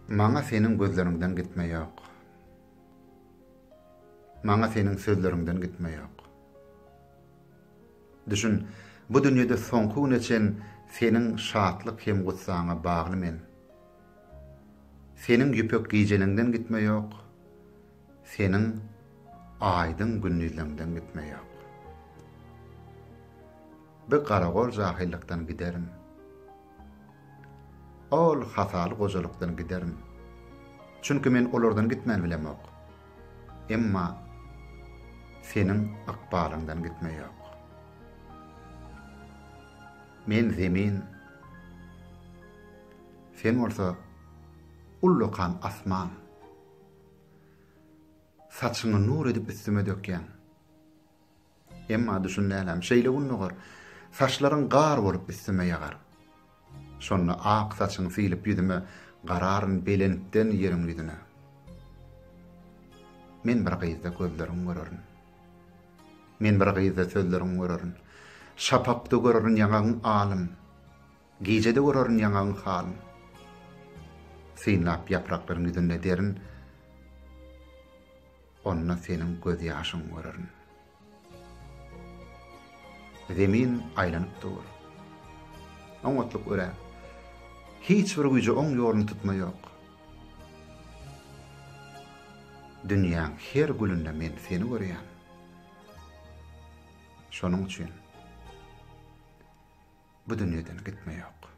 Maňa senin gözleriňden gitme ýok. Maňa senin sözleriňden gitme ýok. Düşün, bu dünýede soňky gün eçen senin şatlyk hem gutsaňa bagly men. Senin ýüpek giýjeniňden gitme ýok. Senin aýdyň günnüzleriňden gitme ýok. Bir garagor jahillykdan giderim. Ol hasaly gojulukdan giderim. Çünki men olardan gitmän bilemok. Emma senin akbalyňdan gitme ýok. Men zemin, sen bolsa ullukan asman. Saçyny nur edip üstüme dökýän. Emma düşünýärem, şeýle unnugor, saçlaryň gar bolup üstüme ýagar. Şonda ak saçyň silip ýüzüme gararyn belenipden ýerim ýüzüne. Men bir gyzda gözleriň görürün. Men bir gyzda sözleriň görürün. Şapapda görürün ýaňaň alym. Gejede görürün ýaňaň halym. Synlap ýapraklaryň ýüzünde derin. Onna senin göz ýaşyň görürün. Zemin aýlanyp dur. Oňatlyk öre. Hiç bir güýje oň ýoluny tutma ýok. Dünýäň her gülünde men seni görýän. Şonuň üçin bu dünýeden gitme ýok.